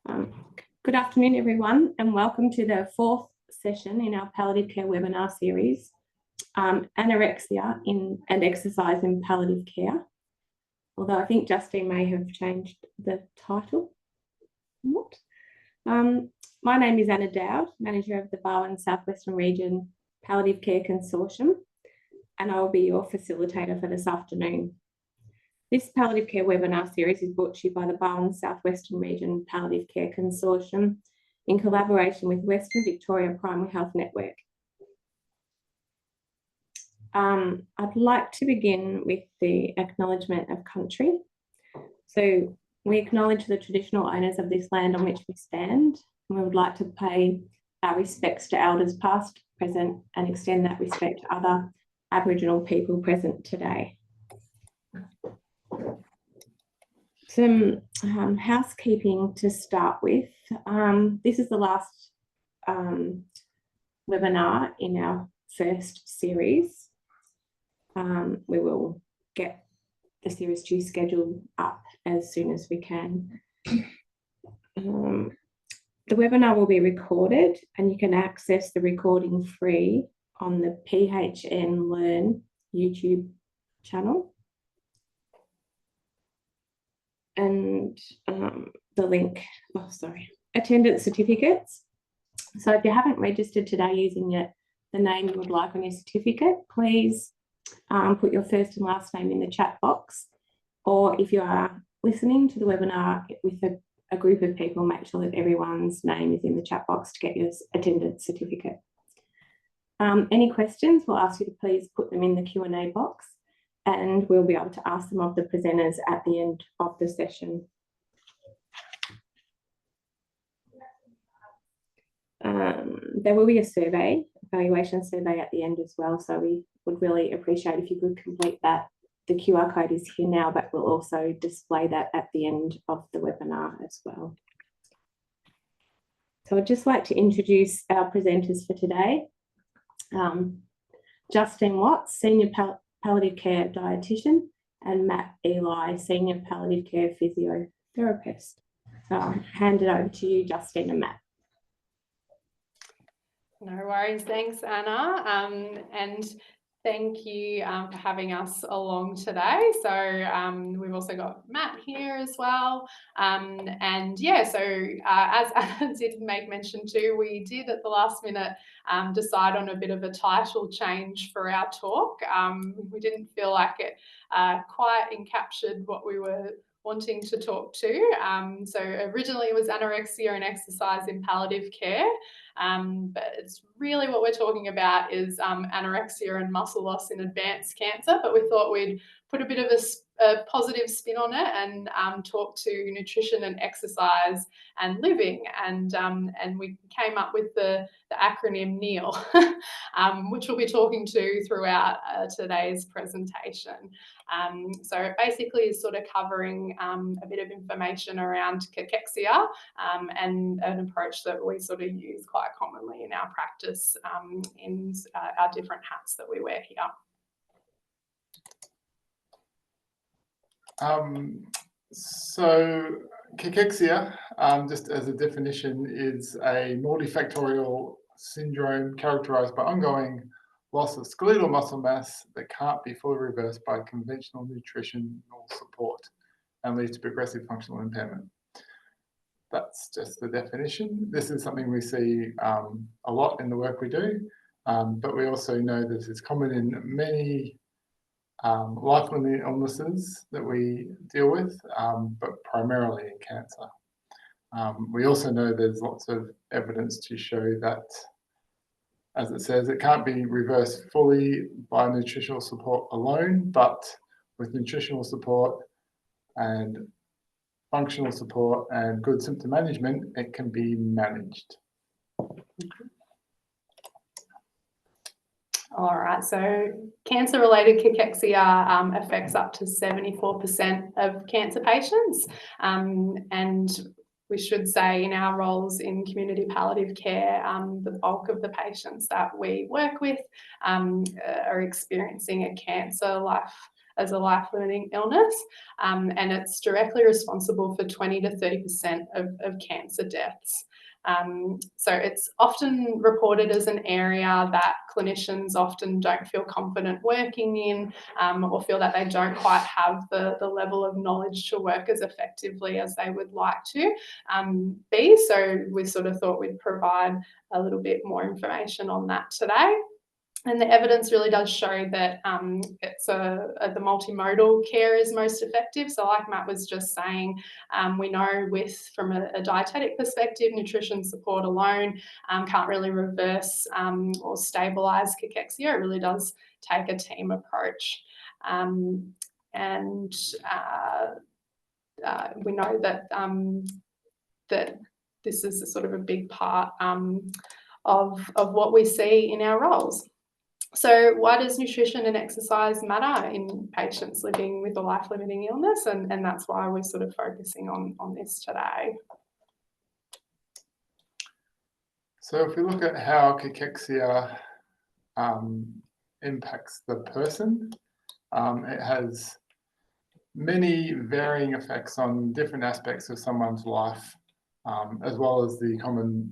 Um, Good afternoon, everyone, and welcome to the fourth session in our palliative care webinar series, anorexia and exercise in palliative care. Although I think Justine may have changed the title. My name is Anna Dowd, Manager of the Barwon South Western Region Palliative Care Consortium, and I will be your facilitator for this afternoon. This palliative care webinar series is brought to you by the Barwon South Western Region Palliative Care Consortium in collaboration with Western Victoria Primary Health Network. I'd like to begin with the acknowledgement of country. So we acknowledge the traditional owners of this land on which we stand, and we would like to pay our respects to elders past, present, and extend that respect to other Aboriginal people present today. Some housekeeping to start with. This is the last webinar in our first series. We will get the series 2 scheduled up as soon as we can. The webinar will be recorded, and you can access the recording free on the PHN Learn YouTube channel. And the link, attendance certificates. So if you haven't registered today using the name you would like on your certificate, please put your first and last name in the chat box. Or if you are listening to the webinar with a group of people, make sure that everyone's name is in the chat box to get your attendance certificate. Any questions, we'll ask you to please put them in the Q&A box, and we'll be able to ask them of the presenters at the end of the session. There will be a evaluation survey at the end as well, so we would really appreciate if you could complete that. The QR code is here now, but we'll also display that at the end of the webinar as well. So I'd just like to introduce our presenters for today. Justine Watts, Senior Palliative Care Dietitian, and Matt Eli, Senior Palliative Care Physiotherapist. So I'll hand it over to you, Justine and Matt. No worries, thanks Anna, and thank you for having us along today. So we've also got Matt here as well, and yeah, so as Anna did make mention to, we did at the last minute decide on a bit of a title change for our talk. We didn't feel like it quite encaptured what we were wanting to talk to. So originally it was anorexia and exercise in palliative care, but it's really what we're talking about is anorexia and muscle loss in advanced cancer, but we thought we'd put a bit of a positive spin on it and talk to nutrition and exercise and living, and we came up with the acronym NEAL, which we'll be talking to throughout today's presentation. So it basically is sort of covering a bit of information around cachexia and an approach that we sort of use quite commonly in our practice in our different hats that we wear here. So cachexia, just as a definition, is a multifactorial syndrome characterized by ongoing loss of skeletal muscle mass that can't be fully reversed by conventional nutritional support and leads to progressive functional impairment. That's just the definition. This is something we see a lot in the work we do, but we also know this is common in many life-limiting illnesses that we deal with, but primarily in cancer. We also know there's lots of evidence to show that, as it says, it can't be reversed fully by nutritional support alone, but with nutritional support and functional support and good symptom management, it can be managed. All right, so cancer-related cachexia affects up to 74% of cancer patients, and we should say in our roles in community palliative care, the bulk of the patients that we work with are experiencing a as a life-limiting illness, and it's directly responsible for 20 to 30% of cancer deaths. So it's often reported as an area that clinicians often don't feel confident working in, or feel that they don't quite have the level of knowledge to work as effectively as they would like to be. So we sort of thought we'd provide a little bit more information on that today. And the evidence really does show that the multimodal care is most effective. So like Matt was just saying, we know from a dietetic perspective, nutrition support alone can't really reverse or stabilise cachexia. It really does take a team approach. And we know that that this is a sort of a big part of what we see in our roles. So why does nutrition and exercise matter in patients living with a life-limiting illness? And that's why we're sort of focusing on this today. So if we look at how cachexia impacts the person, it has many varying effects on different aspects of someone's life, as well as the common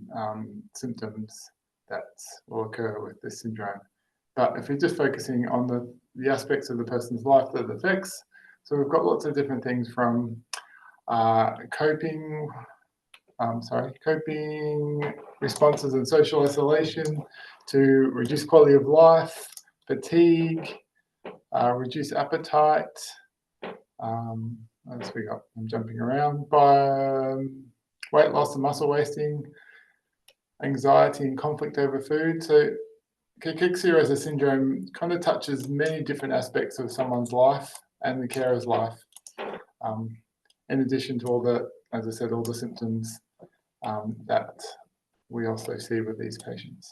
symptoms that will occur with this syndrome. But if we're just focusing on the aspects of the person's life that it affects, so we've got lots of different things from coping responses and social isolation, to reduced quality of life, fatigue, reduced appetite. What else we got? I'm jumping around. By weight loss and muscle wasting, anxiety and conflict over food. So cachexia as a syndrome kind of touches many different aspects of someone's life and the carer's life, in addition to all the, as I said, all the symptoms that we also see with these patients.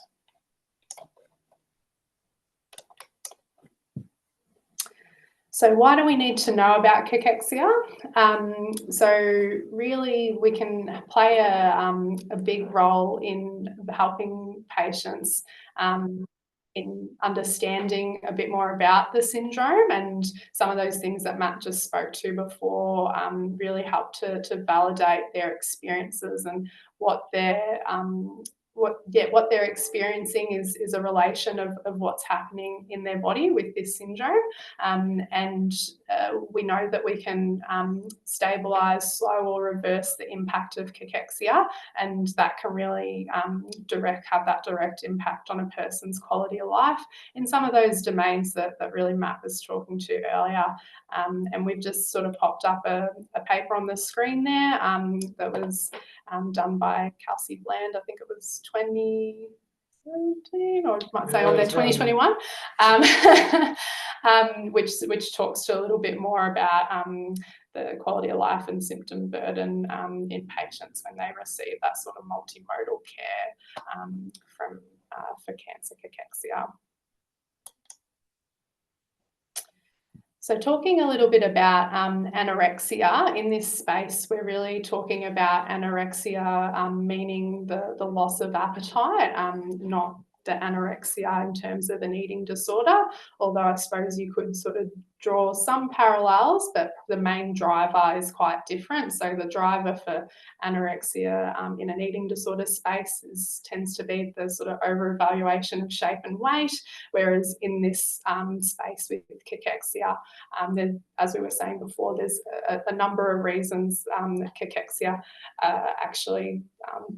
So why do we need to know about cachexia? So really we can play a big role in helping patients in understanding a bit more about the syndrome, and some of those things that Matt just spoke to before really help to validate their experiences and what they're experiencing is a relation of what's happening in their body with this syndrome. And we know that we can stabilise, slow or reverse the impact of cachexia, and that can really have that direct impact on a person's quality of life in some of those domains that really Matt was talking to earlier. And we've just sort of popped up a paper on the screen there that was done by Kelsey Bland. I think it was 2017, or I might say on there 2021, which talks to a little bit more about the quality of life and symptom burden in patients when they receive that sort of multimodal care for cancer cachexia. So talking a little bit about anorexia, in this space, we're really talking about anorexia, meaning the loss of appetite, not the anorexia in terms of an eating disorder, although I suppose you could sort of draw some parallels, but the main driver is quite different. So the driver for anorexia in an eating disorder space tends to be the sort of over-evaluation of shape and weight, whereas in this space with cachexia, as we were saying before, there's a number of reasons that cachexia actually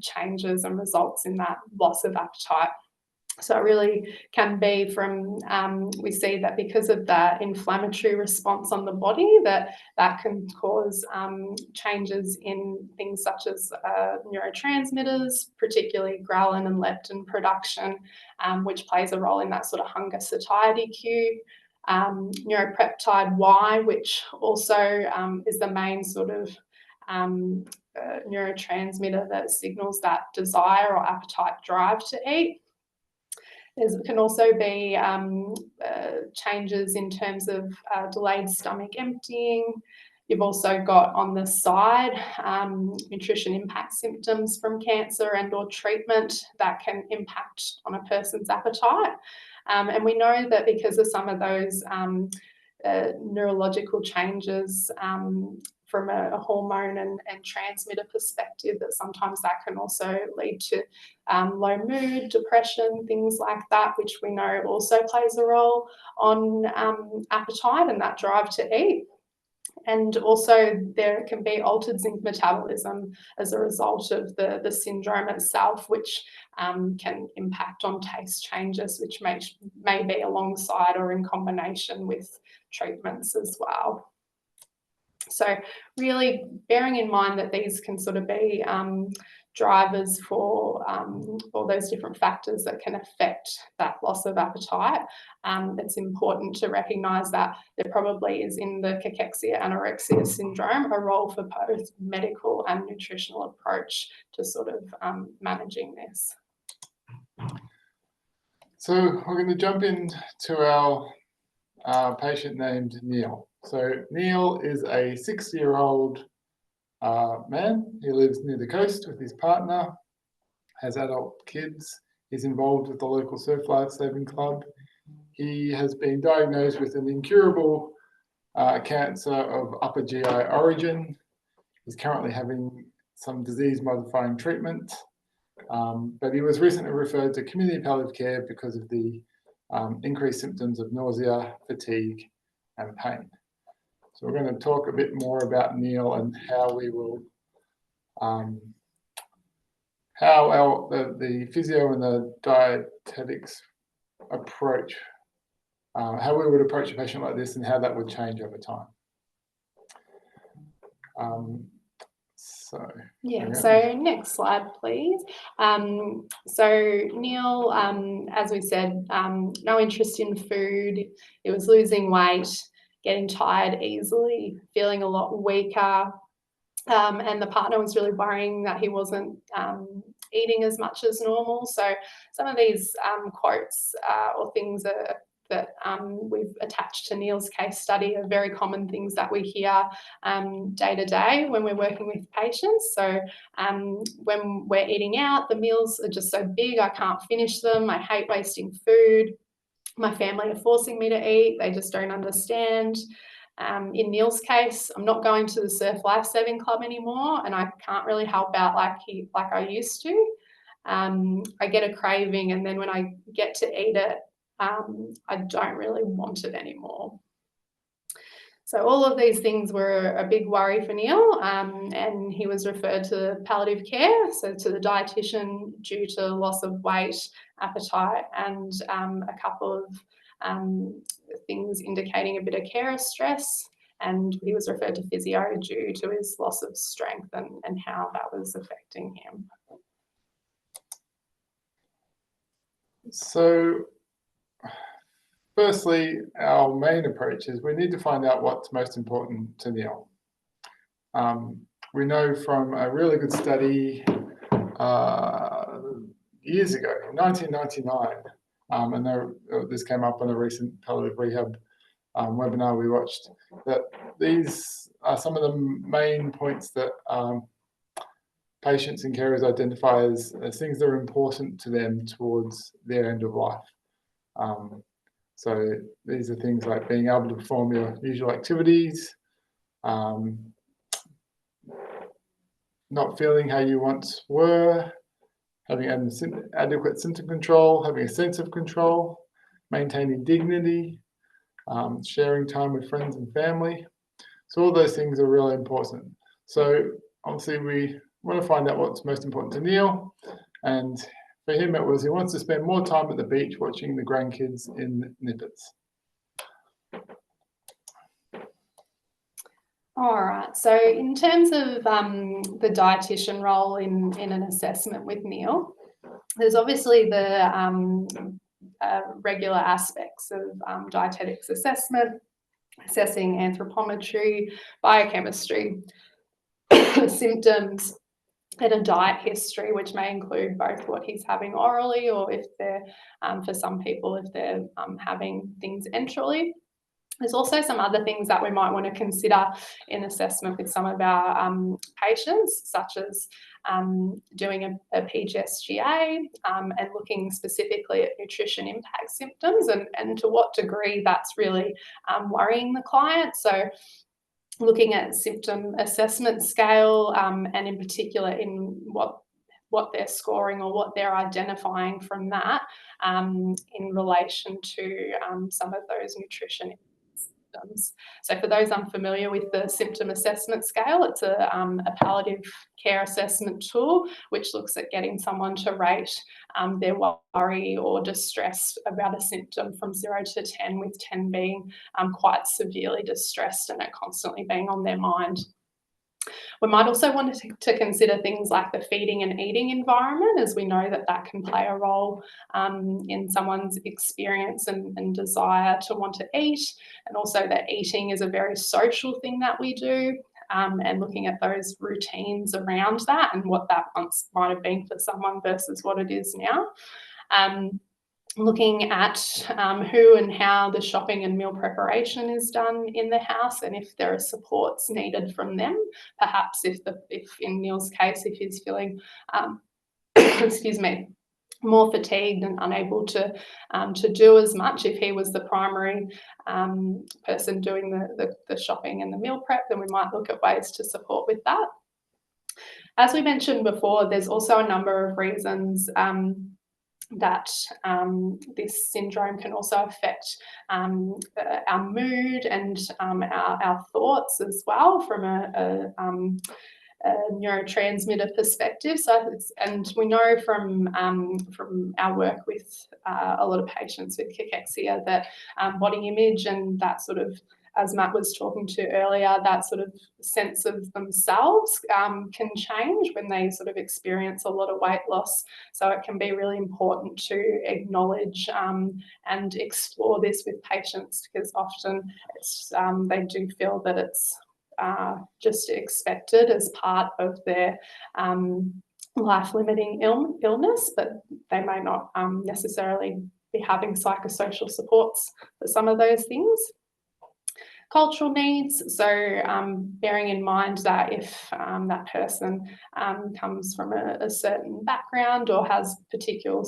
changes and results in that loss of appetite. So it really can be from, we see that because of that inflammatory response on the body, that can cause changes in things such as neurotransmitters, particularly ghrelin and leptin production, which plays a role in that sort of hunger satiety cue. Neuropeptide Y, which also is the main sort of neurotransmitter that signals that desire or appetite drive to eat. There can also be changes in terms of delayed stomach emptying. You've also got on the side nutrition impact symptoms from cancer and or treatment that can impact on a person's appetite. And we know that because of some of those neurological changes from a hormone and transmitter perspective, that sometimes that can also lead to low mood, depression, things like that, which we know also plays a role on appetite and that drive to eat. And also there can be altered zinc metabolism as a result of the syndrome itself, which can impact on taste changes, which may be alongside or in combination with treatments as well. So really bearing in mind that these can sort of be drivers for all those different factors that can affect that loss of appetite, it's important to recognise that there probably is in the cachexia anorexia syndrome a role for both medical and nutritional approach to sort of managing this. So we're going to jump into our patient named Neil. So Neil is a 60-year-old man. He lives near the coast with his partner, has adult kids. He's involved with the local surf lifesaving club. He has been diagnosed with an incurable cancer of upper GI origin. He's currently having some disease-modifying treatment, but he was recently referred to community palliative care because of the increased symptoms of nausea, fatigue, and pain. So we're going to talk a bit more about Neil and how we will, the physio and the dietetics approach, how we would approach a patient like this and how that would change over time. So next slide, please. So Neil, as we said, no interest in food. He was losing weight, getting tired easily, feeling a lot weaker, and the partner was really worrying that he wasn't eating as much as normal. So some of these quotes or things that we've attached to Neil's case study are very common things that we hear day to day when we're working with patients. So when we're eating out, the meals are just so big, I can't finish them. I hate wasting food. My family are forcing me to eat. They just don't understand. In Neil's case, I'm not going to the Surf Lifesaving Club anymore, and I can't really help out like I used to. I get a craving, and then when I get to eat it, I don't really want it anymore. So all of these things were a big worry for Neil, and he was referred to palliative care, so to the dietitian, due to loss of weight, appetite, and a couple of things indicating a bit of carer stress. And he was referred to physio due to his loss of strength and how that was affecting him. So firstly, our main approach is we need to find out what's most important to Neil. We know from a really good study years ago, in 1999, and this came up on a recent palliative rehab webinar we watched, that these are some of the main points that patients and carers identify as things that are important to them towards their end of life. So these are things like being able to perform your usual activities, not feeling how you once were, having adequate symptom control, having a sense of control, maintaining dignity, sharing time with friends and family. So all those things are really important. So obviously we want to find out what's most important to Neil, and for him it was he wants to spend more time at the beach watching the grandkids in nippets. All right, so in terms of the dietitian role in an assessment with Neil, there's obviously the regular aspects of dietetics assessment, assessing anthropometry, biochemistry, symptoms, and a diet history, which may include both what he's having orally or if they're, for some people, if they're having things enterally. There's also some other things that we might want to consider in assessment with some of our patients, such as doing a PGSGA and looking specifically at nutrition impact symptoms and to what degree that's really worrying the client. So looking at symptom assessment scale and in particular in what they're scoring or what they're identifying from that in relation to some of those nutrition symptoms. So for those unfamiliar with the symptom assessment scale, it's a palliative care assessment tool which looks at getting someone to rate their worry or distress about a symptom from 0 to 10, with 10 being quite severely distressed and it constantly being on their mind. We might also want to consider things like the feeding and eating environment, as we know that that can play a role in someone's experience and desire to want to eat, and also that eating is a very social thing that we do, and looking at those routines around that and what that once might have been for someone versus what it is now. Looking at who and how the shopping and meal preparation is done in the house, and if there are supports needed from them. Perhaps if in Neil's case, if he's feeling, excuse me, more fatigued and unable to do as much, if he was the primary person doing the shopping and the meal prep, then we might look at ways to support with that. As we mentioned before, there's also a number of reasons that this syndrome can also affect our mood and our thoughts as well from a neurotransmitter perspective. So and we know from our work with a lot of patients with cachexia that body image and that sort of, as Matt was talking to earlier, that sort of sense of themselves can change when they sort of experience a lot of weight loss. So it can be really important to acknowledge and explore this with patients, because often it's, they do feel that it's just expected as part of their life-limiting illness, but they may not necessarily be having psychosocial supports for some of those things. Cultural needs, so bearing in mind that if that person comes from a certain background or has particular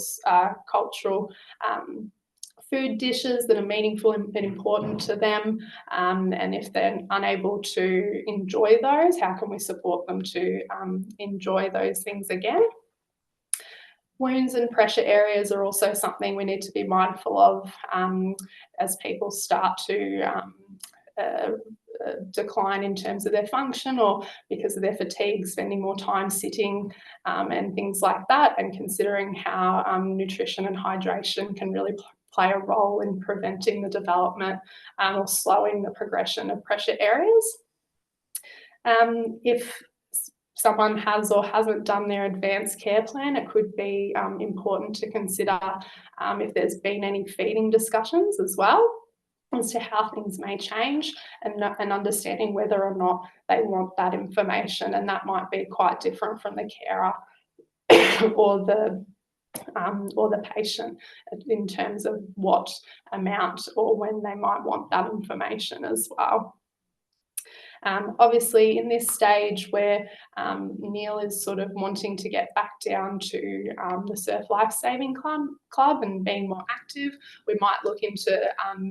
cultural food dishes that are meaningful and important to them, and if they're unable to enjoy those, how can we support them to enjoy those things again? Wounds and pressure areas are also something we need to be mindful of as people start to decline in terms of their function, or because of their fatigue, spending more time sitting and things like that, and considering how nutrition and hydration can really play a role in preventing the development or slowing the progression of pressure areas. If someone has or hasn't done their advanced care plan, it could be important to consider if there's been any feeding discussions as well, as to how things may change, and understanding whether or not they want that information, and that might be quite different from the carer or the patient in terms of what amount or when they might want that information as well. Obviously, in this stage where NEAL is sort of wanting to get back down to the Surf Lifesaving Club and being more active, we might look into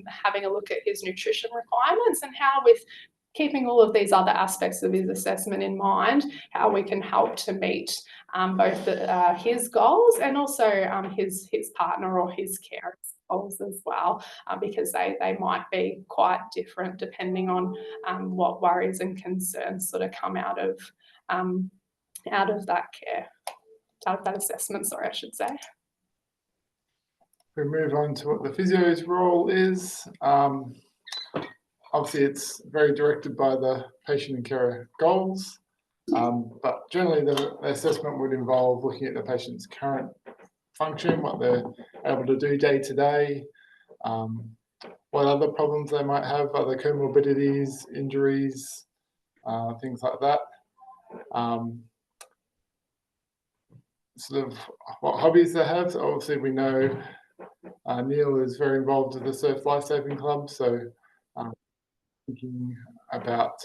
having a look at his nutrition requirements and how, with keeping all of these other aspects of his assessment in mind, how we can help to meet both his goals and also his partner or his carer's goals as well, because they might be quite different depending on what worries and concerns sort of come out of that care, out of that assessment, sorry, I should say. We move on to what the physio's role is. Obviously, it's very directed by the patient and carer goals, but generally the assessment would involve looking at the patient's current function, what they're able to do day to day, what other problems they might have, other comorbidities, injuries, things like that. Sort of what hobbies they have. So obviously, we know NEAL is very involved with the Surf Lifesaving Club, so thinking about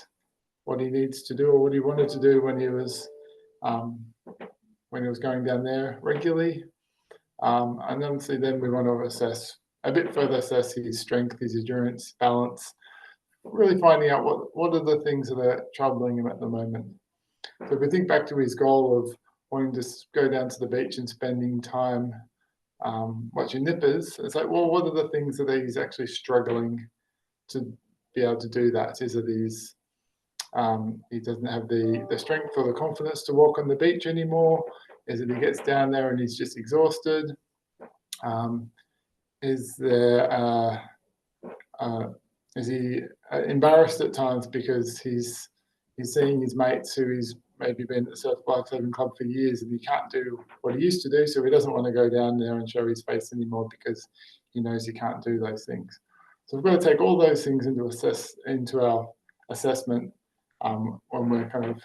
what he needs to do or what he wanted to do when he was going down there regularly. And obviously then we want to assess his strength, his endurance, balance, really finding out what are the things that are troubling him at the moment. So if we think back to his goal of wanting to go down to the beach and spending time watching nippers, it's like, well, what are the things that he's actually struggling to be able to do that? Is it he doesn't have the strength or the confidence to walk on the beach anymore? Is it he gets down there and he's just exhausted? Is he embarrassed at times because he's seeing his mates who he's maybe been at the Surf Lifesaving Club for years and he can't do what he used to do, so he doesn't want to go down there and show his face anymore because he knows he can't do those things. So we've got to take all those things into our assessment when we're kind of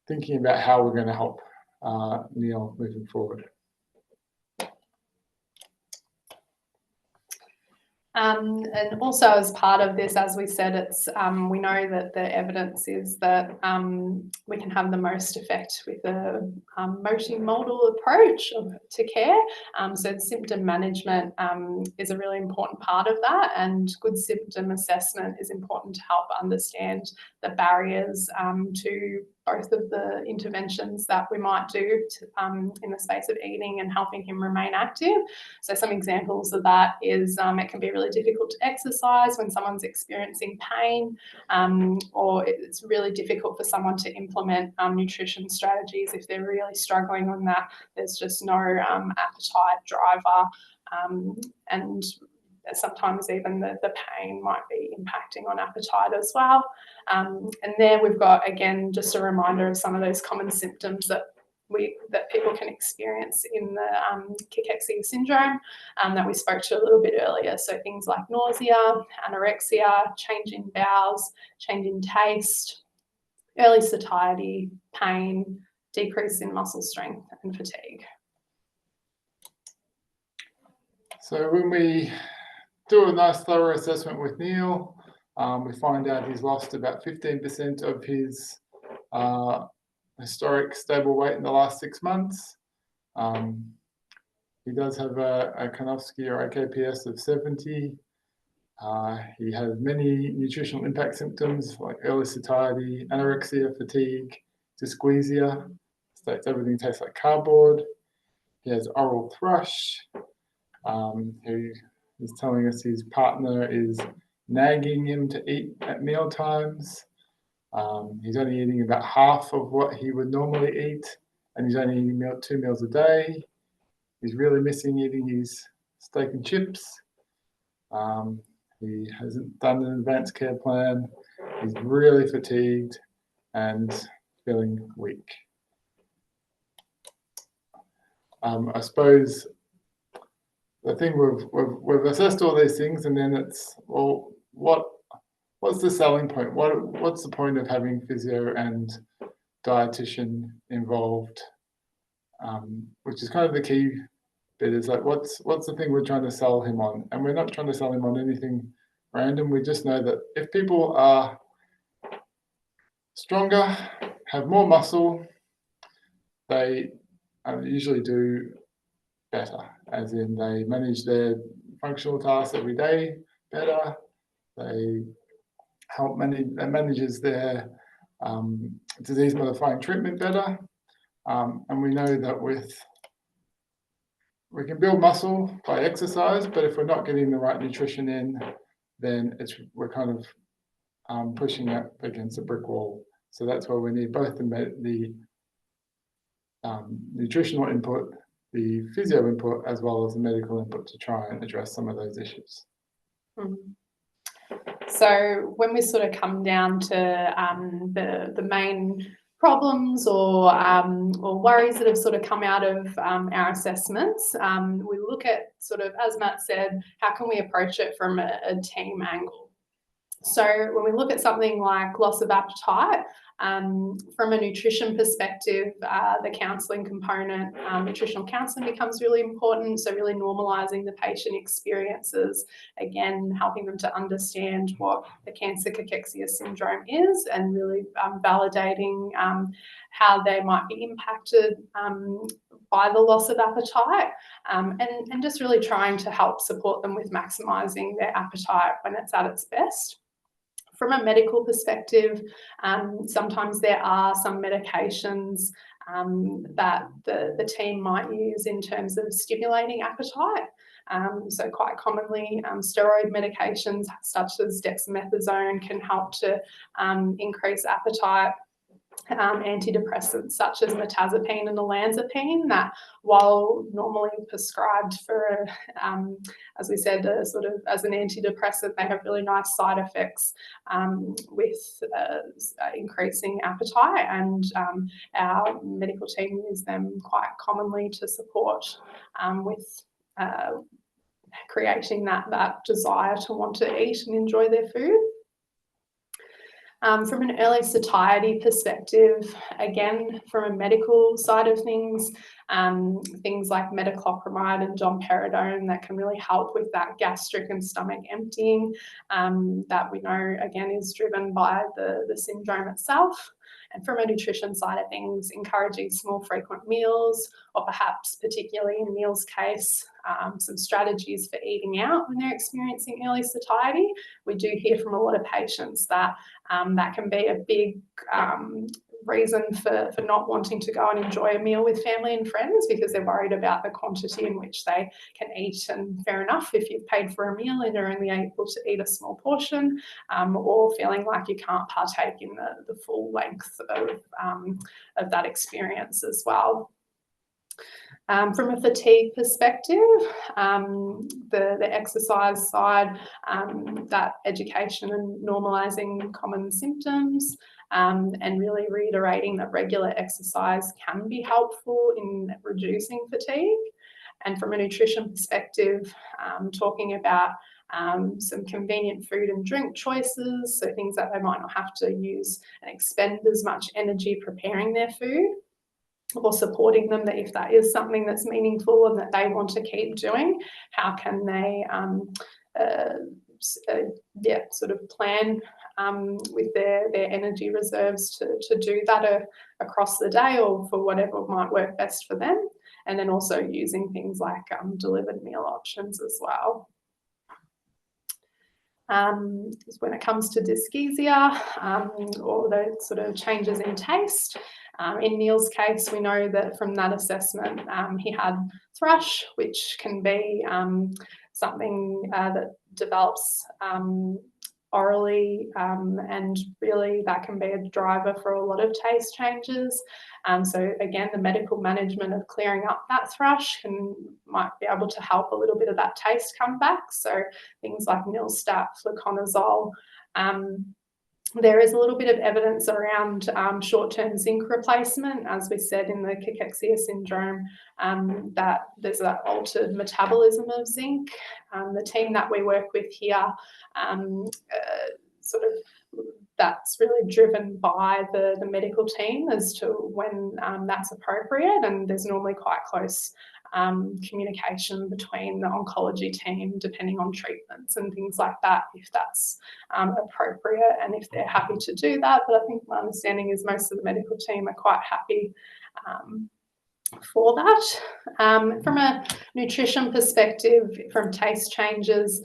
thinking about how we're going to help NEAL moving forward. And also as part of this, as we said, it's we know that the evidence is that we can have the most effect with a multimodal approach to care. So symptom management is a really important part of that, and good symptom assessment is important to help understand the barriers to both of the interventions that we might do in the space of eating and helping him remain active. So some examples of that is it can be really difficult to exercise when someone's experiencing pain, or it's really difficult for someone to implement nutrition strategies if they're really struggling on that. There's just no appetite driver, and sometimes even the pain might be impacting on appetite as well. And there we've got, again, just a reminder of some of those common symptoms that people can experience in the cachexia syndrome that we spoke to a little bit earlier. So things like nausea, anorexia, change in bowels, change in taste, early satiety, pain, decrease in muscle strength and fatigue. So when we do a nice thorough assessment with NEAL, we find out he's lost about 15% of his historic stable weight in the last 6 months. He does have a Kanofsky or AKPS of 70. He has many nutritional impact symptoms like early satiety, anorexia, fatigue, dysgeusia, states everything tastes like cardboard. He has oral thrush. He is telling us his partner is nagging him to eat at meal times. He's only eating about half of what he would normally eat, and he's only eating 2 meals a day. He's really missing eating his steak and chips. He hasn't done an advanced care plan. He's really fatigued and feeling weak. I suppose the thing we've assessed all these things, and then it's, well, what's the selling point? What's the point of having physio and dietitian involved? Which is kind of the key bit, is like, what's the thing we're trying to sell him on? And we're not trying to sell him on anything random. We just know that if people are stronger, have more muscle, they usually do better, as in they manage their functional tasks every day better. They help manages their disease modifying treatment better. And we know that we can build muscle by exercise, but if we're not getting the right nutrition in, then we're kind of pushing up against a brick wall. So that's why we need both the nutritional input, the physio input, as well as the medical input to try and address some of those issues. So when we sort of come down to the main problems or worries that have sort of come out of our assessments, we look at sort of, as Matt said, how can we approach it from a team angle? So when we look at something like loss of appetite, From a nutrition perspective, the counselling component, nutritional counselling becomes really important. So really normalising the patient experiences, again, helping them to understand what the cancer cachexia syndrome is, and really validating how they might be impacted by the loss of appetite, and just really trying to help support them with maximising their appetite when it's at its best. From a medical perspective, sometimes there are some medications that the team might use in terms of stimulating appetite. So quite commonly, steroid medications such as dexamethasone can help to increase appetite. Antidepressants such as mirtazapine and olanzapine, that while normally prescribed for, as we said, sort of as an antidepressant, they have really nice side effects with increasing appetite, and our medical team use them quite commonly to support with creating that desire to want to eat and enjoy their food. From an early satiety perspective, again, from a medical side of things, things like metoclopramide and domperidone that can really help with that gastric and stomach emptying that we know, again, is driven by the syndrome itself. And from a nutrition side of things, encouraging small frequent meals, or perhaps particularly in NEAL's case, some strategies for eating out when they're experiencing early satiety. We do hear from a lot of patients that that can be a big reason for not wanting to go and enjoy a meal with family and friends, because they're worried about the quantity in which they can eat. And fair enough, if you've paid for a meal and you're only able to eat a small portion, or feeling like you can't partake in the full length of that experience as well. From a fatigue perspective, the exercise side, that education and normalising common symptoms, and really reiterating that regular exercise can be helpful in reducing fatigue. And from a nutrition perspective, talking about some convenient food and drink choices, so things that they might not have to use and expend as much energy preparing their food, or supporting them that if that is something that's meaningful and that they want to keep doing, how can they sort of plan with their energy reserves to do that across the day, or for whatever might work best for them. And then also using things like delivered meal options as well. When it comes to dyschezia, or the sort of changes in taste, in Neil's case, we know that from that assessment, he had thrush, which can be something that develops orally, and really that can be a driver for a lot of taste changes. So again, the medical management of clearing up that thrush might be able to help a little bit of that taste come back. So things like Nilstat, fluconazole. There is a little bit of evidence around short-term zinc replacement, as we said in the cachexia syndrome, that there's that altered metabolism of zinc. The team that we work with here, sort of that's really driven by the medical team as to when that's appropriate, and there's normally quite close communication between the oncology team depending on treatments and things like that, if that's appropriate and if they're happy to do that. But I think my understanding is most of the medical team are quite happy for that. From a nutrition perspective, from taste changes,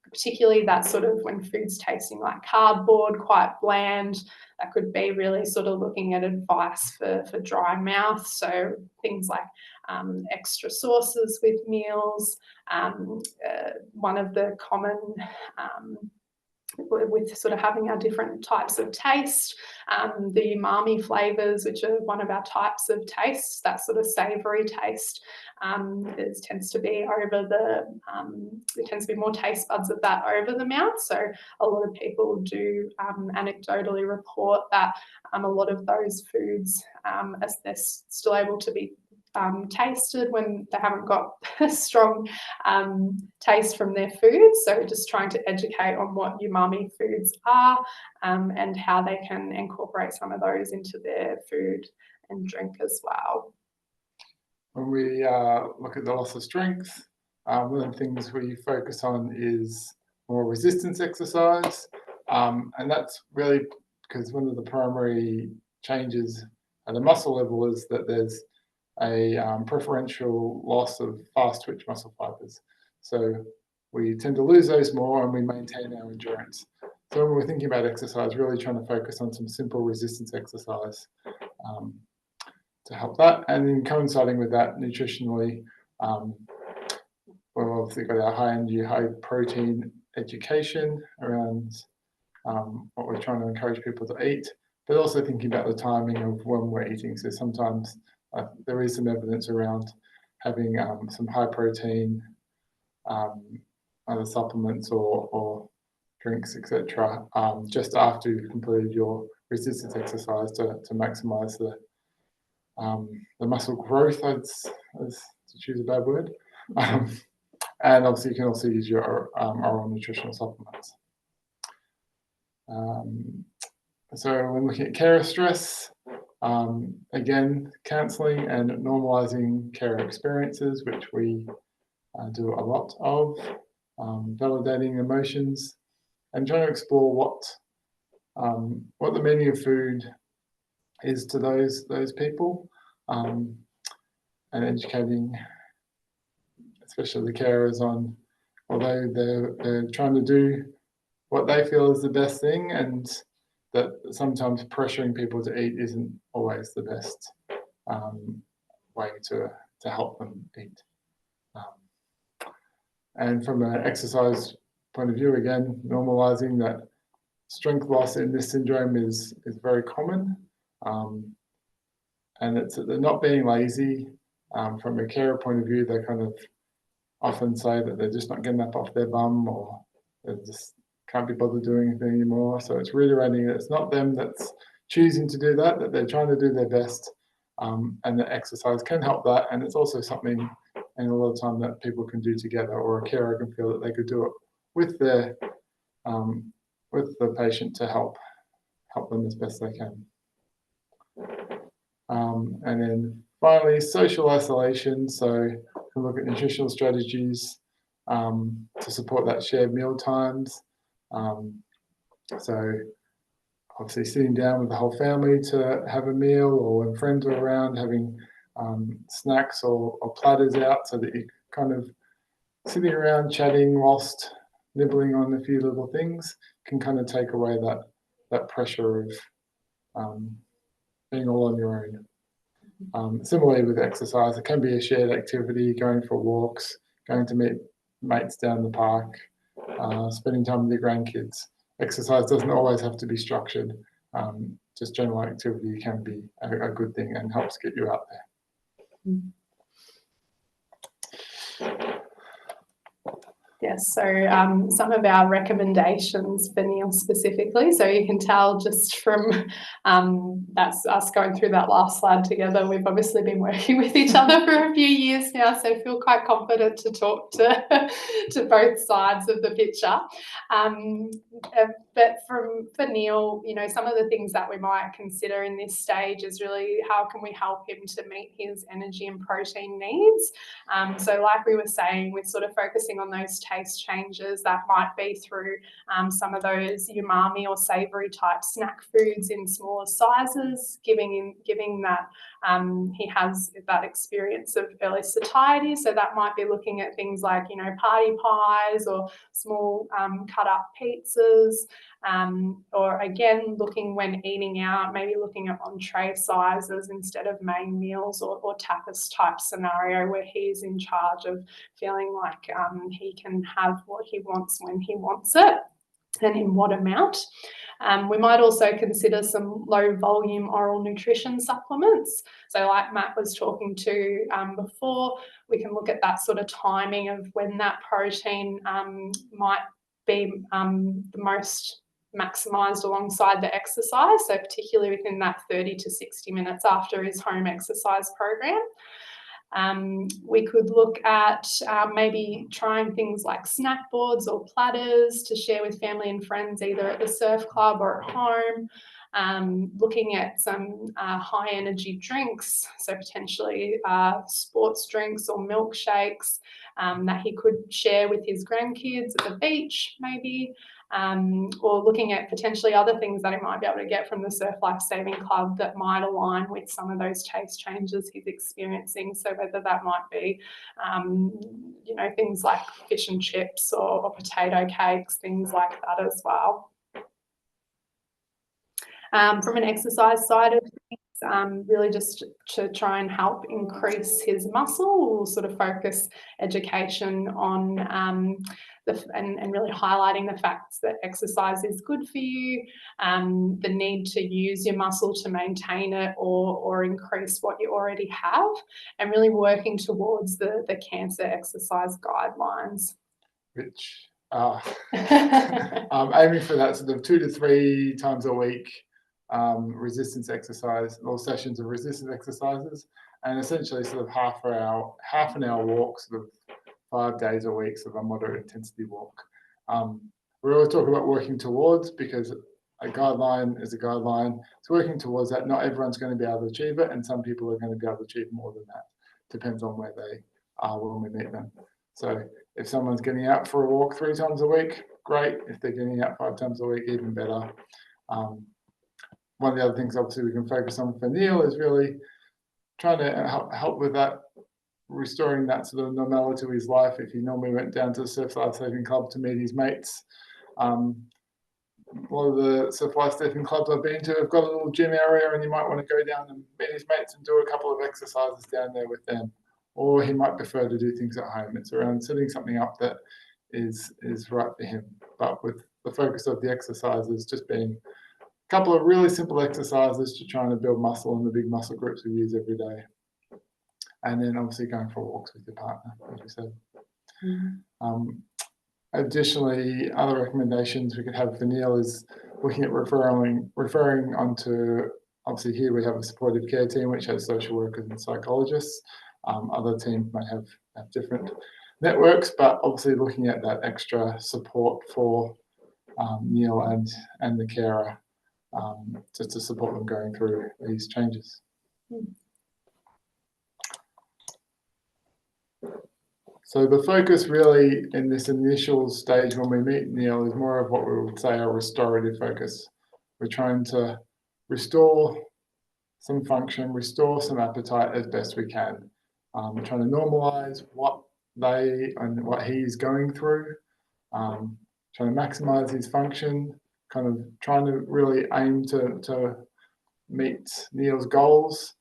particularly that sort of when food's tasting like cardboard, quite bland, that could be really sort of looking at advice for dry mouth. So things like extra sauces with meals. One of the common with sort of having our different types of taste, the umami flavours, which are one of our types of taste, that sort of savoury taste, it tends to be more taste buds of that over the mouth. So a lot of people do anecdotally report that a lot of those foods, as they're still able to be tasted when they haven't got a strong taste from their foods. So just trying to educate on what umami foods are and how they can incorporate some of those into their food and drink as well. When we look at the loss of strength, one of the things we focus on is more resistance exercise. And that's really because one of the primary changes at a muscle level is that there's a preferential loss of fast twitch muscle fibers. So we tend to lose those more and we maintain our endurance. So when we're thinking about exercise, really trying to focus on some simple resistance exercise to help that. And then coinciding with that nutritionally, we've obviously got our high energy, high protein education around what we're trying to encourage people to eat, but also thinking about the timing of when we're eating. So sometimes there is some evidence around having some high protein, other supplements or drinks, etc., just after you've completed your resistance exercise to maximize the muscle growth, as to choose a bad word. And obviously you can also use your oral nutritional supplements. So when looking at carer stress, again, counselling and normalising carer experiences, which we do a lot of, validating emotions, and trying to explore what the meaning of food is to those people, and educating, especially the carers, on although they're trying to do what they feel is the best thing, and that sometimes pressuring people to eat isn't always the best way to help them eat. And from an exercise point of view, again, normalizing that strength loss in this syndrome is very common, and they're not being lazy. From a carer point of view, they kind of often say that they're just not getting up off their bum, or they just can't be bothered doing anything anymore. So it's reiterating that it's not them that's choosing to do that they're trying to do their best, and that exercise can help that. And it's also something, and a lot of time, that people can do together, or a carer can feel that they could do it with the patient to help them as best they can. And then finally, social isolation. So we look at nutritional strategies to support that shared meal times. So obviously sitting down with the whole family to have a meal, or when friends are around, having snacks or platters out, so that you're kind of sitting around chatting whilst nibbling on a few little things, can kind of take away that pressure of being all on your own. Similarly with exercise, it can be a shared activity, going for walks, going to meet mates down the park, spending time with your grandkids. Exercise doesn't always have to be structured. Just general activity can be a good thing and helps get you out there. Yes, so some of our recommendations for NEAL specifically, so you can tell just from that's us going through that last slide together, we've obviously been working with each other for a few years now, so feel quite confident to talk to both sides of the picture. But for NEAL, you know, some of the things that we might consider in this stage is really how can we help him to meet his energy and protein needs. So like we were saying, we're sort of focusing on those taste changes that might be through some of those umami or savoury type snack foods in smaller sizes, giving that he has that experience of early satiety. So that might be looking at things like, you know, party pies or small cut up pizzas, or again, looking when eating out, maybe looking at entree sizes instead of main meals, or tapas type scenario where he's in charge of feeling like he can have what he wants when he wants it and in what amount. We might also consider some low volume oral nutrition supplements. So like Matt was talking to before, we can look at that sort of timing of when that protein might be the most maximised alongside the exercise, so particularly within that 30 to 60 minutes after his home exercise program. We could look at maybe trying things like snack boards or platters to share with family and friends, either at the surf club or at home. Looking at some high energy drinks, so potentially sports drinks or milkshakes that he could share with his grandkids at the beach maybe, or looking at potentially other things that he might be able to get from the Surf Life Saving Club that might align with some of those taste changes he's experiencing. So whether that might be, you know, things like fish and chips or potato cakes, things like that as well. From an exercise side of things, really just to try and help increase his muscle, we'll sort of focus education on and really highlighting the facts that exercise is good for you, the need to use your muscle to maintain it or increase what you already have, and really working towards the cancer exercise guidelines. Which are aiming for that sort of 2 to 3 times a week resistance exercise or sessions of resistance exercises, and essentially sort of half an hour walk, sort of 5 days a week, sort of a moderate intensity walk. We always talk about working towards, because a guideline is a guideline. It's working towards that. Not everyone's going to be able to achieve it, and some people are going to be able to achieve more than that. Depends on where they are when we meet them. So if someone's getting out for a walk 3 times a week, great. If they're getting out 5 times a week, even better. One of the other things obviously we can focus on for NEAL is really trying to help with that, restoring that sort of normality to his life. If he normally went down to the Surf Life Saving Club to meet his mates, a lot of the Surf Life Saving Clubs I've been to have got a little gym area, and you might want to go down and meet his mates and do a couple of exercises down there with them. Or he might prefer to do things at home. It's around setting something up that is right for him. But with the focus of the exercises just being a couple of really simple exercises to try and build muscle in the big muscle groups we use every day. And then obviously going for walks with your partner, as we said. Additionally, other recommendations we could have for NEAL is looking at referring onto, obviously here we have a supportive care team which has social workers and psychologists. Other teams might have different networks, but obviously looking at that extra support for NEAL and the carer, just to support them going through these changes. So the focus really in this initial stage when we meet NEAL is more of what we would say a restorative focus. We're trying to restore some function, restore some appetite as best we can. We're trying to normalise what they and what he's going through, trying to maximise his function, kind of trying to really aim to meet NEAL's goals,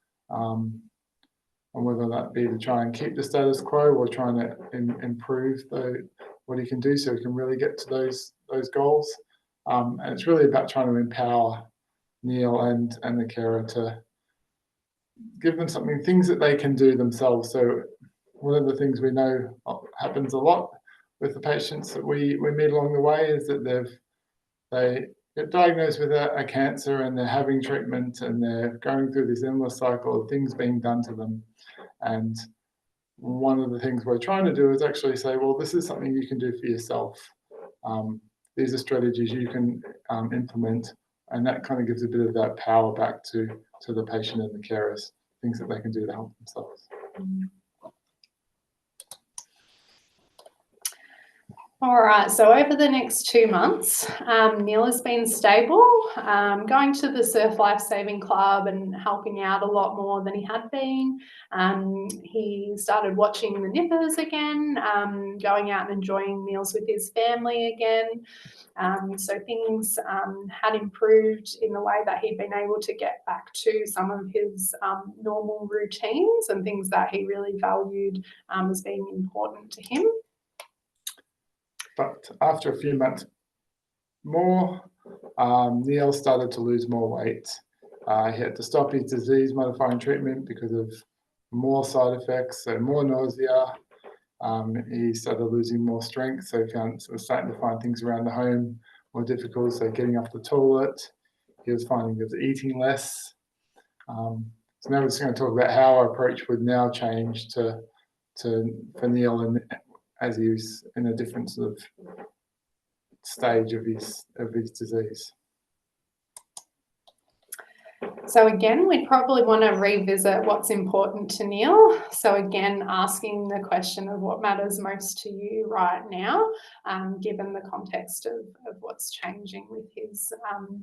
and whether that be to try and keep the status quo or trying to improve what he can do so he can really get to those goals. And it's really about trying to empower NEAL and the carer to give them things that they can do themselves. So one of the things we know happens a lot with the patients that we meet along the way is that they get diagnosed with a cancer, and they're having treatment, and they're going through this endless cycle of things being done to them. And one of the things we're trying to do is actually say, well, this is something you can do for yourself. These are strategies you can implement, and that kind of gives a bit of that power back to the patient and the carers, things that they can do to help themselves. All right, so over the next 2 months, NEAL has been stable, going to the Surf Life Saving Club and helping out a lot more than he had been. He started watching the nippers again, going out and enjoying meals with his family again. So things had improved in the way that he'd been able to get back to some of his normal routines and things that he really valued as being important to him. But after a few months more, NEAL started to lose more weight. He had to stop his disease-modifying treatment because of more side effects, so more nausea. He started losing more strength, so he was starting to find things around the home more difficult, so getting off the toilet. He was finding he was eating less. So now we're just going to talk about how our approach would now change for NEAL, and as he's in a different sort of stage of his disease. So again, we'd probably want to revisit what's important to NEAL. So again, asking the question of what matters most to you right now, given the context of what's changing with his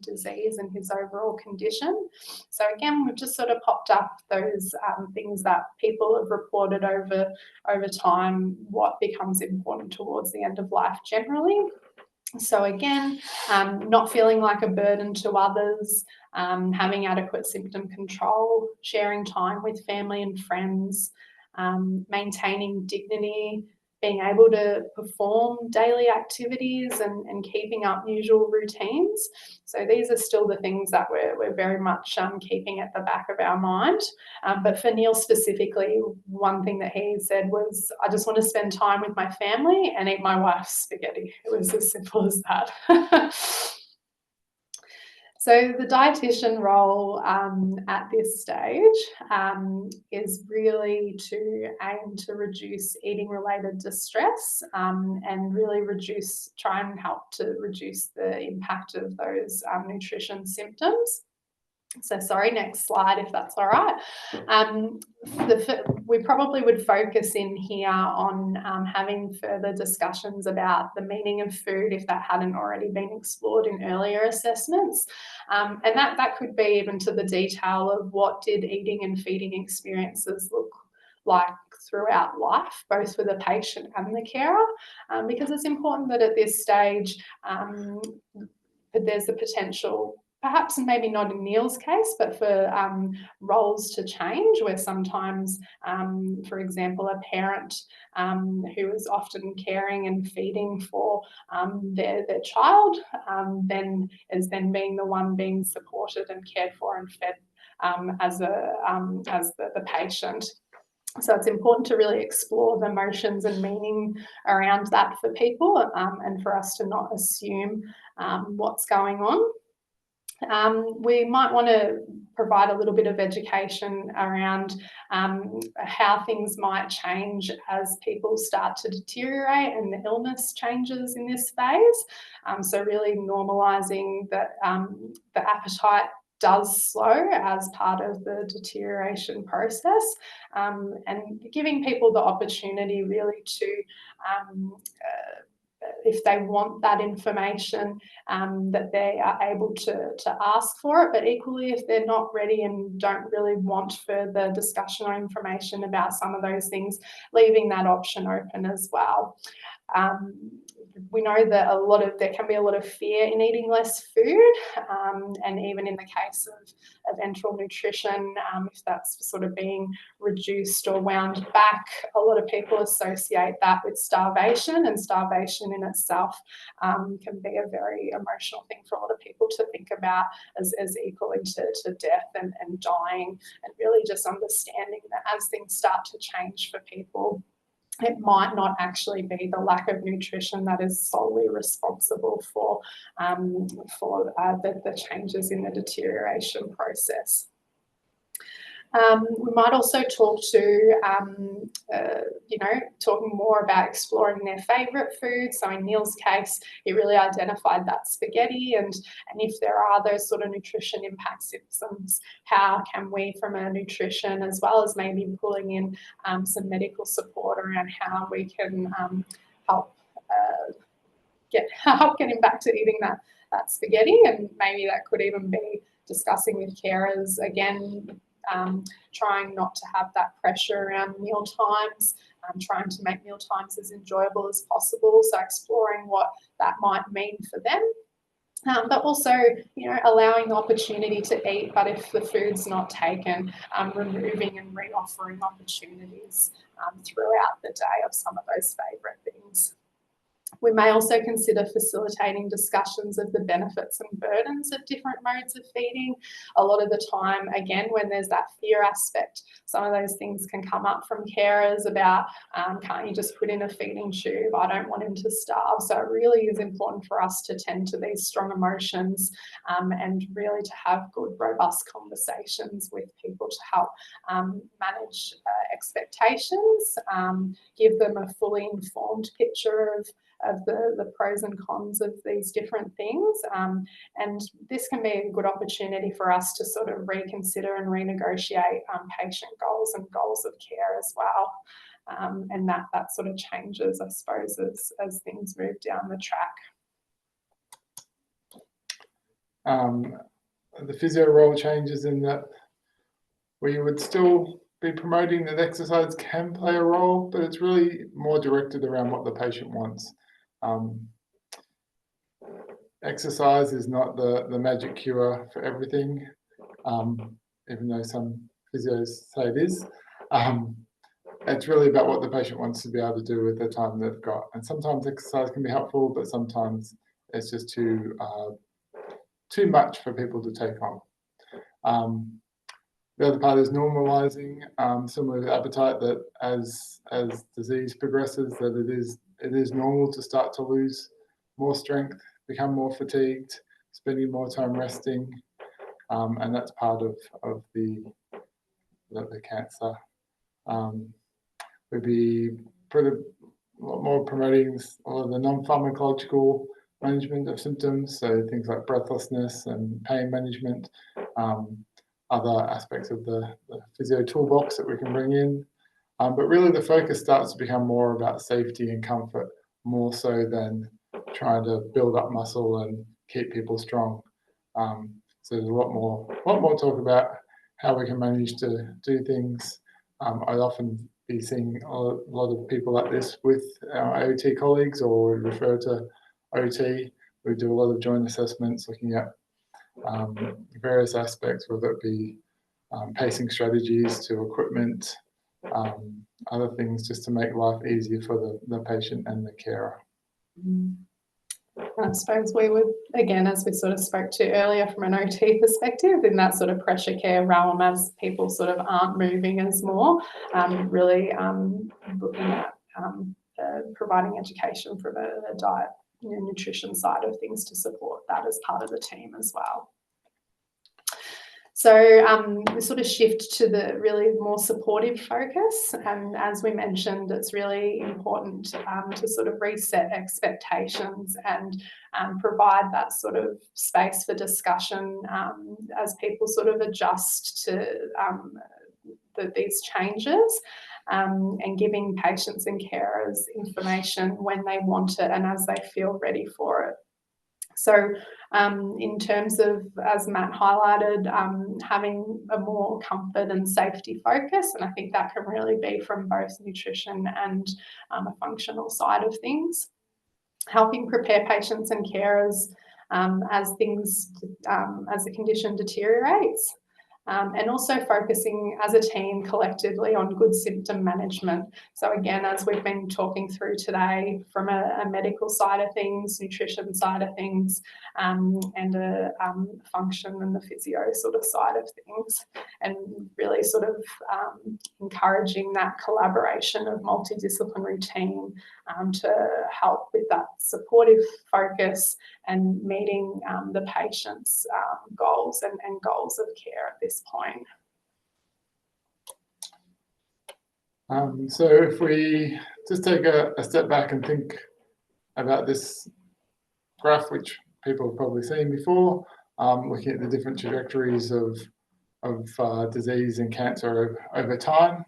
disease and his overall condition. So again, we've just sort of popped up those things that people have reported over time, what becomes important towards the end of life generally. So again, not feeling like a burden to others, having adequate symptom control, sharing time with family and friends, maintaining dignity, being able to perform daily activities and keeping up usual routines. So these are still the things that we're very much keeping at the back of our mind. But for NEAL specifically, one thing that he said was, I just want to spend time with my family and eat my wife's spaghetti. It was as simple as that. So the dietitian role at this stage is really to aim to reduce eating-related distress and really try and help to reduce the impact of those nutrition symptoms. So sorry, next slide if that's all right. We probably would focus in here on having further discussions about the meaning of food if that hadn't already been explored in earlier assessments. And that could be even to the detail of what did eating and feeding experiences look like throughout life, both for the patient and the carer, because it's important that at this stage there's the potential, perhaps maybe not in NEAL's case, but for roles to change where sometimes, for example, a parent who is often caring and feeding for their child then is being the one being supported and cared for and fed as the patient. So it's important to really explore the emotions and meaning around that for people and for us to not assume what's going on. We might want to provide a little bit of education around how things might change as people start to deteriorate and the illness changes in this phase. So really normalising that the appetite does slow as part of the deterioration process, and giving people the opportunity really to if they want that information, that they are able to ask for it, but equally if they're not ready and don't really want further discussion or information about some of those things, leaving that option open as well. We know that there can be a lot of fear in eating less food, and even in the case of enteral nutrition, if that's sort of being reduced or wound back, a lot of people associate that with starvation, and starvation in itself can be a very emotional thing for a lot of people to think about as equally to death and dying, and really just understanding that as things start to change for people, it might not actually be the lack of nutrition that is solely responsible for the changes in the deterioration process. We might also talk to, talking more about exploring their favourite food. So in NEAL's case, he really identified that spaghetti, and if there are those sort of nutrition impact symptoms, how can we, from a nutrition as well as maybe pulling in some medical support around how we can help get him back to eating that spaghetti, and maybe that could even be discussing with carers again. Trying not to have that pressure around meal times, trying to make meal times as enjoyable as possible. So exploring what that might mean for them, but also, allowing the opportunity to eat. But if the food's not taken, removing and re-offering opportunities throughout the day of some of those favourite things. We may also consider facilitating discussions of the benefits and burdens of different modes of feeding. A lot of the time, again, when there's that fear aspect, some of those things can come up from carers about, can't you just put in a feeding tube? I don't want him to starve. So it really is important for us to tend to these strong emotions and really to have good, robust conversations with people to help manage expectations, give them a fully informed picture of the pros and cons of these different things. And this can be a good opportunity for us to sort of reconsider and renegotiate patient goals and goals of care as well. And that sort of changes, I suppose, as things move down the track. The physio role changes in that we would still be promoting that exercise can play a role, but it's really more directed around what the patient wants. Exercise is not the magic cure for everything, even though some physios say it is. It's really about what the patient wants to be able to do with the time they've got. And sometimes exercise can be helpful, but sometimes it's just too much for people to take on. The other part is normalising, similar to appetite, that as disease progresses, that it is normal to start to lose more strength, become more fatigued, spending more time resting, and that's part of the cancer. We'd be a lot more promoting a lot of the non-pharmacological management of symptoms, so things like breathlessness and pain management, other aspects of the physio toolbox that we can bring in. But really the focus starts to become more about safety and comfort, more so than trying to build up muscle and keep people strong. So there's a lot more talk about how we can manage to do things. I'd often be seeing a lot of people like this with our OT colleagues, or we refer to OT. We do a lot of joint assessments looking at various aspects, whether it be pacing strategies to equipment, other things just to make life easier for the patient and the carer. I suppose we would, again, as we sort of spoke to earlier from an OT perspective, in that sort of pressure care realm, as people sort of aren't moving as more, really looking at providing education for the diet and nutrition side of things to support that as part of the team as well. So we sort of shift to the really more supportive focus, and as we mentioned, it's really important to sort of reset expectations and provide that sort of space for discussion as people sort of adjust to these changes, and giving patients and carers information when they want it and as they feel ready for it. So in terms of, as Matt highlighted, having a more comfort and safety focus, and I think that can really be from both nutrition and a functional side of things. Helping prepare patients and carers as the condition deteriorates. And also focusing as a team collectively on good symptom management. So again, as we've been talking through today, from a medical side of things, nutrition side of things, and a function and the physio sort of side of things, and really sort of encouraging that collaboration of multidisciplinary team to help with that supportive focus and meeting the patient's goals and goals of care at this point. So if we just take a step back and think about this graph, which people have probably seen before, looking at the different trajectories of disease and cancer over time.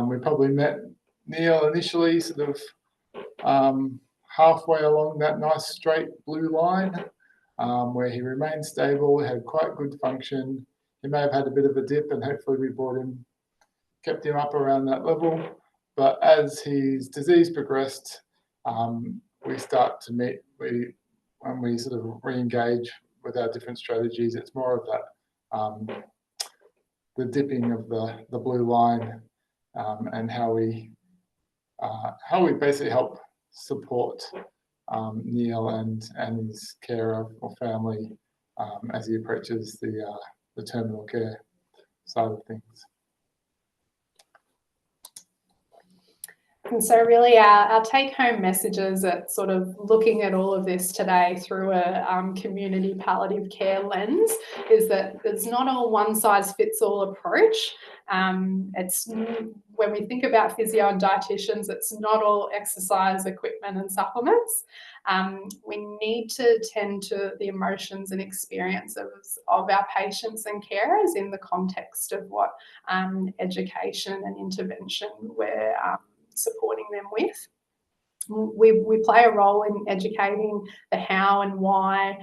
We probably met NEAL initially sort of halfway along that nice straight blue line, where he remained stable, had quite good function. He may have had a bit of a dip, and hopefully we kept him up around that level. But as his disease progressed, we start to meet, when we sort of re-engage with our different strategies, it's more of that, the dipping of the blue line, and how we basically help support NEAL and his carer or family as he approaches the terminal care side of things. And so really our take-home messages at sort of looking at all of this today through a community palliative care lens is that it's not a one-size-fits-all approach. It's when we think about physio and dietitians, it's not all exercise equipment and supplements. We need to tend to the emotions and experiences of our patients and carers in the context of what education and intervention we're supporting them with. We play a role in educating the how and why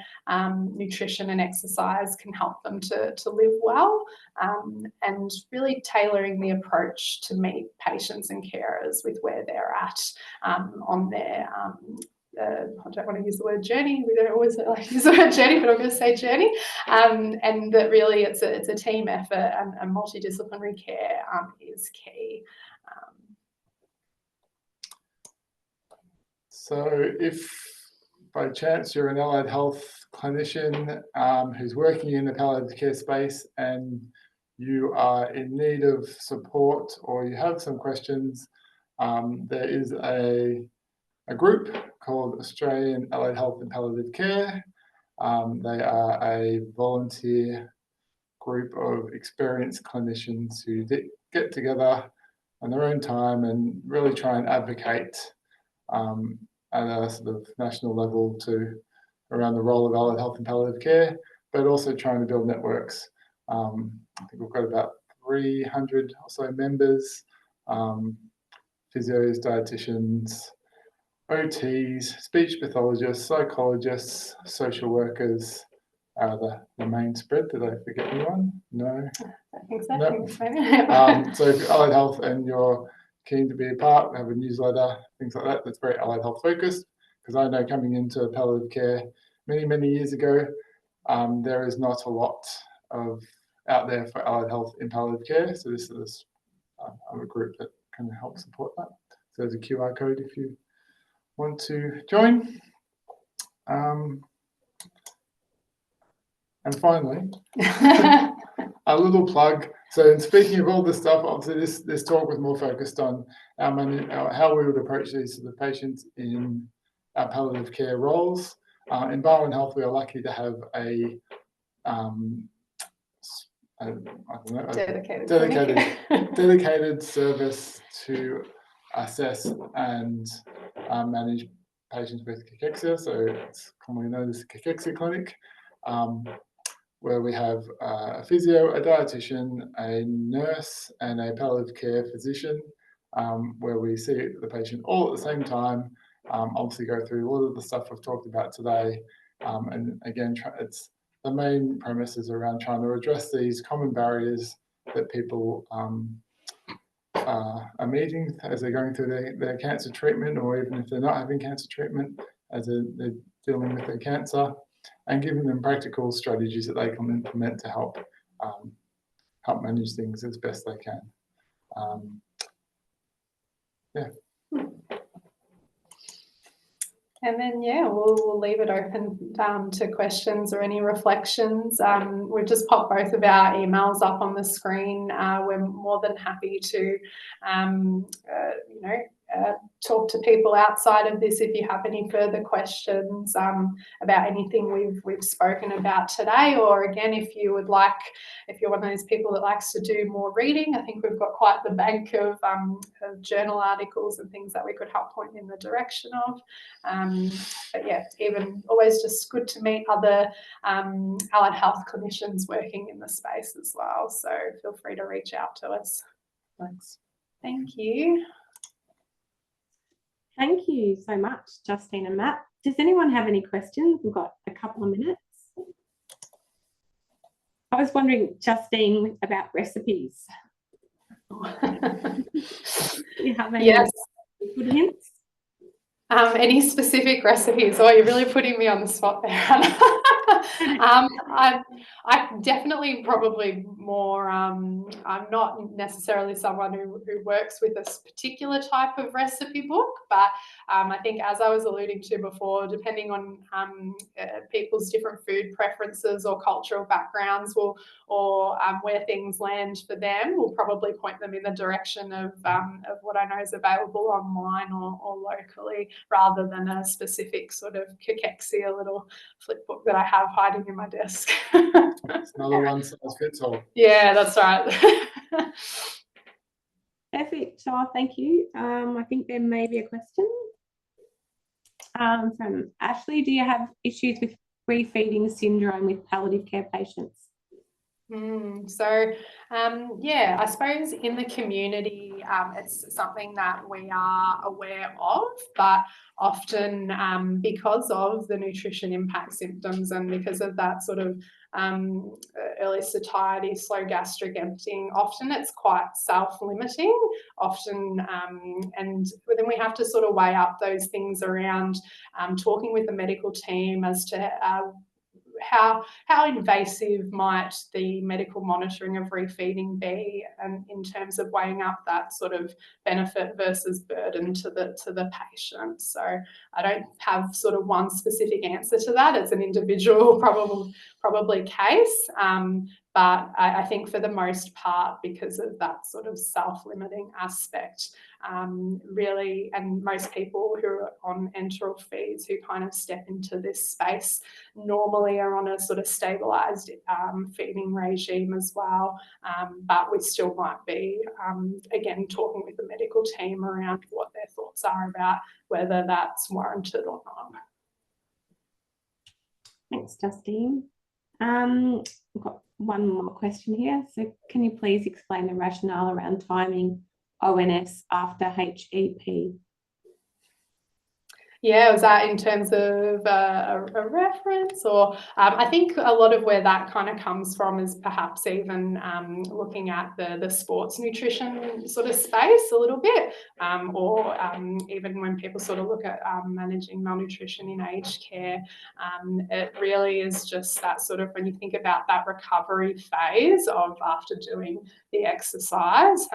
nutrition and exercise can help them to live well, and really tailoring the approach to meet patients and carers with where they're at on their I don't want to use the word journey. We don't always like to use the word journey, but I'm going to say journey. And that really it's a team effort, and multidisciplinary care is key. So if by chance you're an allied health clinician who's working in the palliative care space and you are in need of support or you have some questions, there is a group called Australian Allied Health and Palliative Care. They are a volunteer group of experienced clinicians who get together on their own time and really try and advocate at a sort of national level around the role of allied health and palliative care, but also trying to build networks. I think we've got about 300 or so members, physios, dietitians, OTs, speech pathologists, psychologists, social workers are the main spread. Did I forget anyone? No. I think so. No. So if you're allied health and you're keen to be a part, we have a newsletter, things like that, that's very allied health focused, because I know coming into palliative care many years ago, there is not a lot out there for allied health in palliative care. So this is a group that can help support that. So there's a QR code if you want to join. And finally, a little plug. So in speaking of all this stuff, obviously this talk was more focused on how we would approach these sort of patients in our palliative care roles. In Barwon Health, we are lucky to have a dedicated service to assess and manage patients with cachexia. So it's commonly known as the cachexia clinic, where we have a physio, a dietitian, a nurse, and a palliative care physician, where we see the patient all at the same time, obviously go through all of the stuff we've talked about today. And again, it's the main premise is around trying to address these common barriers that people are meeting as they're going through their cancer treatment, or even if they're not having cancer treatment, as they're dealing with their cancer, and giving them practical strategies that they can implement to help manage things as best they can. Yeah. And then, we'll leave it open to questions or any reflections. We've just popped both of our emails up on the screen. We're more than happy to, talk to people outside of this if you have any further questions about anything we've spoken about today, or again, if you're one of those people that likes to do more reading, I think we've got quite the bank of journal articles and things that we could help point in the direction of. But yeah, even always just good to meet other allied health clinicians working in the space as well. So feel free to reach out to us. Thanks. Thank you. Thank you so much, Justine and Matt. Does anyone have any questions? We've got a couple of minutes. I was wondering, Justine, about recipes. Do you have any good hints? Any specific recipes? Oh, you're really putting me on the spot there, Hannah. I definitely probably more, I'm not necessarily someone who works with a particular type of recipe book, but I think, as I was alluding to before, depending on people's different food preferences or cultural backgrounds or where things land for them, will probably point them in the direction of what I know is available online or locally, rather than a specific sort of cachexia little flip book that I have hiding in my desk. It's not a one size fits all. Yeah, that's right. Perfect. So thank you. I think there may be a question from Ashley. Do you have issues with refeeding syndrome with palliative care patients? Yeah, I suppose in the community, it's something that we are aware of, but often because of the nutrition impact symptoms and because of that sort of early satiety, slow gastric emptying, often it's quite self-limiting, and then we have to sort of weigh up those things around talking with the medical team as to how invasive might the medical monitoring of refeeding be, and in terms of weighing up that sort of benefit versus burden to the patient. So I don't have sort of one specific answer to that. It's an individual probably case, but I think for the most part, because of that sort of self-limiting aspect, really, and most people who are on enteral feeds who kind of step into this space normally are on a sort of stabilised feeding regime as well, but we still might be, again, talking with the medical team around what their thoughts are about whether that's warranted or not. Thanks, Justine. I've got one more question here. So can you please explain the rationale around timing ONS after HEP? Yeah, was that in terms of a reference, or I think a lot of where that kind of comes from is perhaps even looking at the sports nutrition sort of space a little bit, or even when people sort of look at managing malnutrition in aged care, it really is just that sort of, when you think about that recovery phase of after doing the exercise,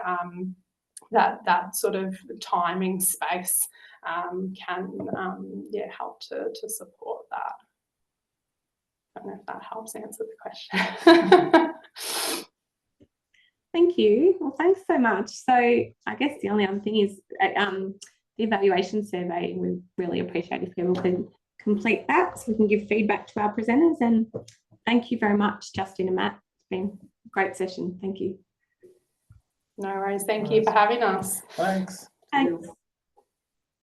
that sort of timing space can help to support that. I don't know if that helps answer the question. Thank you. Well, thanks so much. So I guess the only other thing is the evaluation survey. We really appreciate if people can complete that so we can give feedback to our presenters. And thank you very much, Justine and Matt. It's been a great session. Thank you. No worries. Thank you for having us. Thanks. Thanks.